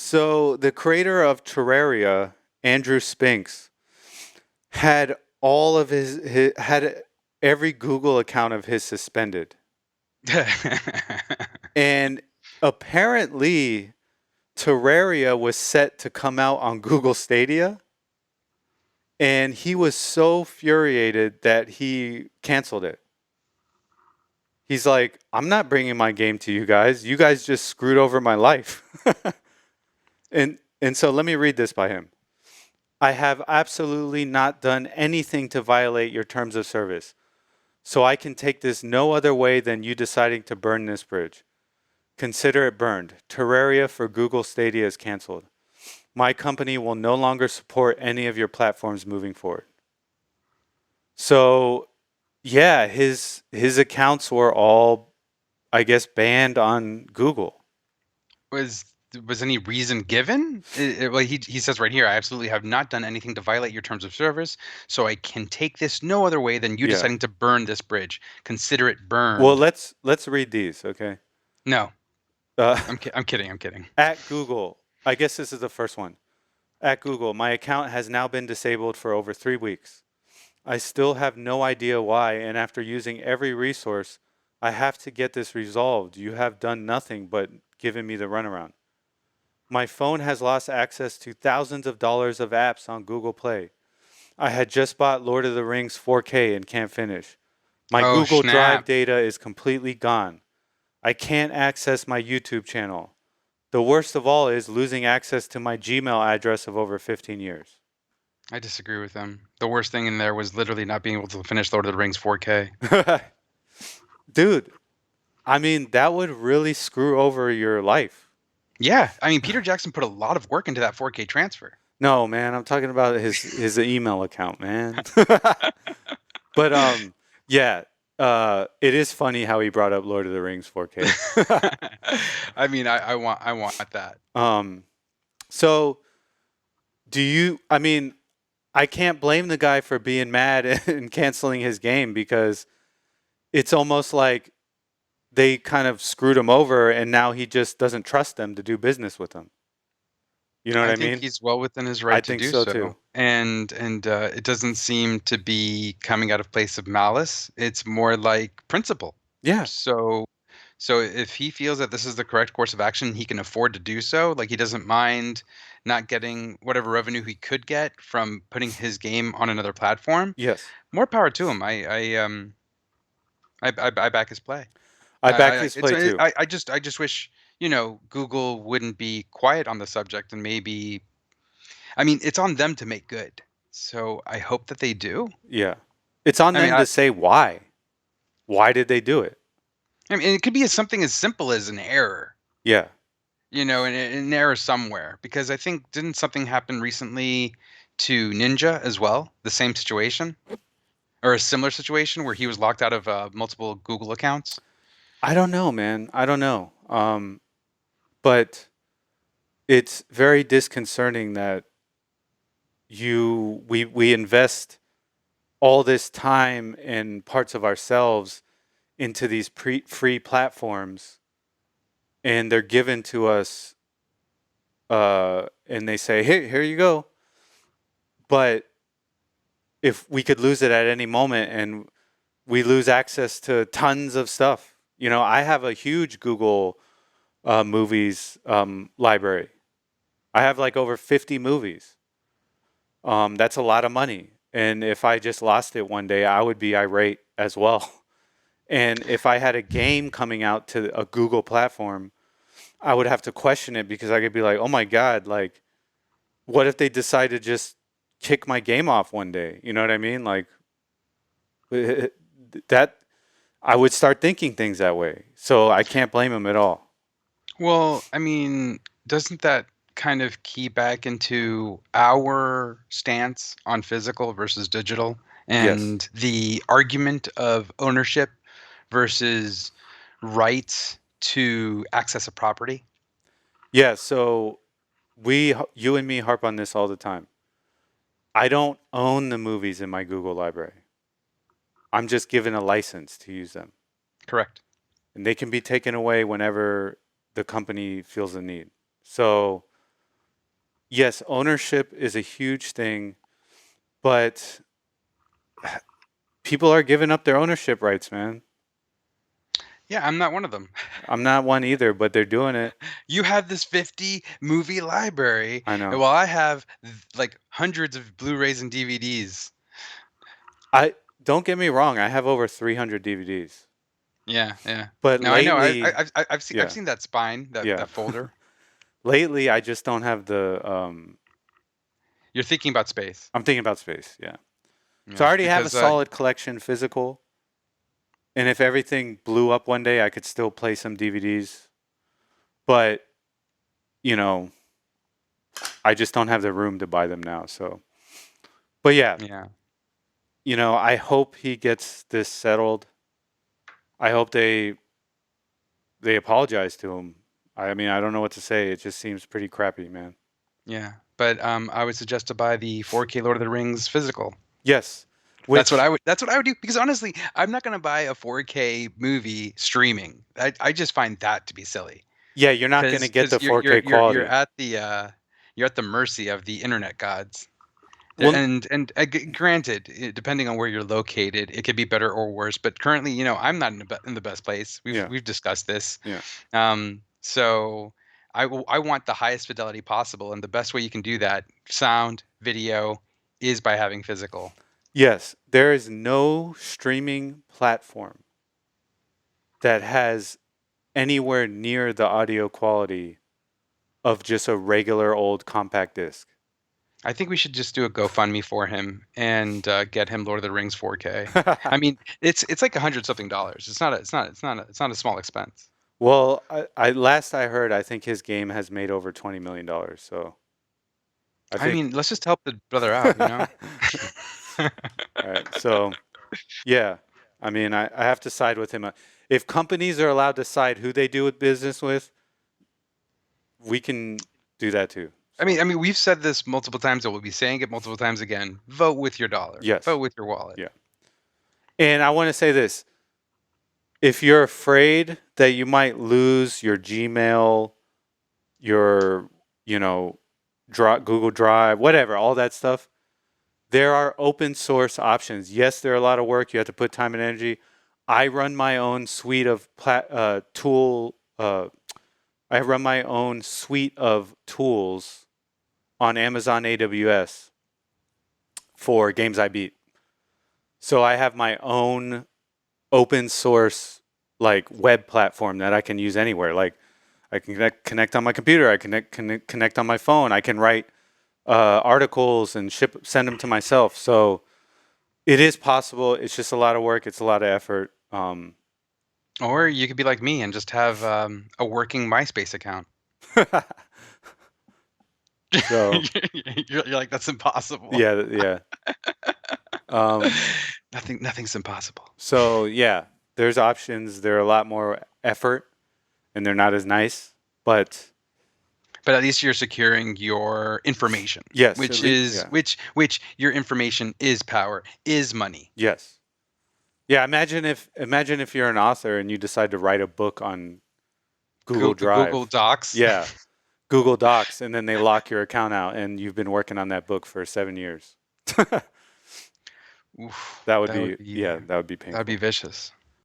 So the creator of Terraria, Andrew Spinks, had all of his had every Google account of his suspended. And apparently Terraria was set to come out on Google Stadia, and he was so furiated that he canceled it. He's like, "I'm not bringing my game to you guys. You guys just screwed over my life." And so let me read this by him. I have absolutely not done anything to violate your terms of service. So I can take this no other way than you deciding to burn this bridge. Consider it burned. Terraria for Google Stadia is canceled. My company will no longer support any of your platforms moving forward. So, yeah, his accounts were all, I guess, banned on Google. was was any reason given? Well, he says right here, I absolutely have not done anything to violate your terms of service, so I can take this no other way than you Yeah. deciding to burn this bridge. Consider it Well, burned. let's read these, okay? No, Uh, I'm kidding. I'm kidding. at Google, I guess this is the first one. At Google, my account has now been disabled for over 3 weeks. I still have no idea why, and after using every resource, I have to get this resolved. You have done nothing but given me the runaround. My phone has lost access to thousands of dollars of apps on Google Play. I had just bought Lord of the Rings 4K and can't finish. My Oh, Google Drive snap. data is completely gone. I can't access my YouTube channel. The worst of all is losing access to my Gmail address of over 15 years. I disagree with him. The worst thing in there was literally not being able to finish Lord of the Rings 4K. Dude, I mean, that would really screw over your life. Yeah, I mean, Peter Jackson put a lot of work into that 4K transfer. No, man, I'm talking about his email account, man. But yeah, it is funny how he brought up Lord of the Rings 4K. I mean, I want that. um, so do you? I mean, I can't blame the guy for being mad and canceling his game because it's almost like they kind of screwed him over, and now he just doesn't trust them to do business with them. You know what I I think mean? he's well within his I right to think do so too. so, and it doesn't seem to be coming out of place of malice. It's more like principle. Yeah. So, so if he feels that this is the correct course of action, he can afford to do so. Like he doesn't mind not getting whatever revenue he could get from putting his game on another platform. Yes. More power to him. I back his play. I back his It's play too. I just wish Google wouldn't be quiet on the subject and maybe I mean, it's on them to make good. So I hope that they do. Yeah. It's on I mean, them to say why. Why did they do it? I mean, it could be something as simple as an error, Yeah. an error somewhere. Because I think didn't something happen recently to Ninja as well? The same situation or a similar situation where he was locked out of multiple Google accounts. I don't know, man. I don't know. But it's very disconcerting that we invest all this time and parts of ourselves into these free platforms, and they're given to us, and they say, "Hey, here you go." But if we could lose it at any moment, and we lose access to tons of stuff, I have a huge Google movies library. I have like over 50 movies. That's a lot of money. And if I just lost it one day, I would be irate as well. And if I had a game coming out to a Google platform, I would have to question it because I could be like, oh my God, like, what if they decide to just kick my game off one day? You know what I mean? Like, that, I would start thinking things that way. So I can't blame them at all. Well, I mean, doesn't that kind of key back into our stance on physical versus digital Yes. and the argument of ownership versus rights to access a property? Yeah. So you and me harp on this all the time. I don't own the movies in my Google library. I'm just given a license to use them. Correct. And they can be taken away whenever the company feels the need. So yes, ownership is a huge thing, but people are giving up their ownership rights, man. Yeah, I'm not one of them. I'm not one either, but they're doing it. You have this 50 movie library, I know. while I have like hundreds of Blu-rays and DVDs. I don't get me wrong. I have over 300 DVDs, Yeah, yeah. but Now I know lately, I've yeah, seen that spine, yeah. that folder. Lately, I just don't have the. You're thinking about space. I'm thinking about space. Yeah. So I Yeah, already have a because solid collection physical, and if everything blew up one day, I could still play some DVDs. But you know, I just don't have the room to buy them now. So, but yeah, yeah. I hope he gets this settled. I hope they apologize to him. I mean, I don't know what to say. It just seems pretty crappy, man. Yeah. But I would suggest to buy the 4K Lord of the Rings physical. Yes, That's what which I would do, because honestly, I'm not going to buy a 4K movie streaming. I just find that to be silly. yeah, you're not going to get Cuz the 4K quality. you're at the mercy of the internet gods. Well, Granted, depending on where you're located, it could be better or worse. But currently, I'm not in the best place. yeah, We've discussed this. yeah. So I want the highest fidelity possible, and the best way you can do that, sound, video, is by having physical. Yes, there is no streaming platform that has anywhere near the audio quality of just a regular old compact disc. I think we should just do a GoFundMe for him and get him Lord of the Rings 4K. I mean, it's like $100 something. It's not a small expense. Well, I last I heard, I think his game has made over $20 million. So I I think. mean, let's just help the brother out. All right. So yeah, I mean, I have to side with him. If companies are allowed to decide who they do business with, we can do that too. So I mean, we've said this multiple times, and we'll be saying it multiple times again. Vote with your dollar. Vote yes, with your wallet. yeah. And I want to say this: if you're afraid that you might lose your Gmail, your Google Drive, whatever, all that stuff, there are open source options. Yes, they're a lot of work. You have to put time and energy. I run my own suite of tool. I run my own suite of tools on Amazon AWS for Games I Beat. So I have my own open source like web platform that I can use anywhere. Like I can connect on my computer. I can connect on my phone. I can write articles and send them to myself. So it is possible. It's just a lot of work. It's a lot of effort. Or you could be like me and just have a working MySpace account. So You're like, that's impossible. yeah, yeah. Um, Nothing's impossible. so yeah, there's options. They're a lot more effort, and they're not as nice. But But at least you're securing your information, yes, at which least is yeah, which your information is power, is money. yes, yeah. Imagine if you're an author and you decide to write a book on Google Google Drive. Docs. Yeah, Google Docs, and then they lock your account out, and you've been working on that book for 7 years. Oof, That would that would be be yeah, that would be that would be painful. vicious.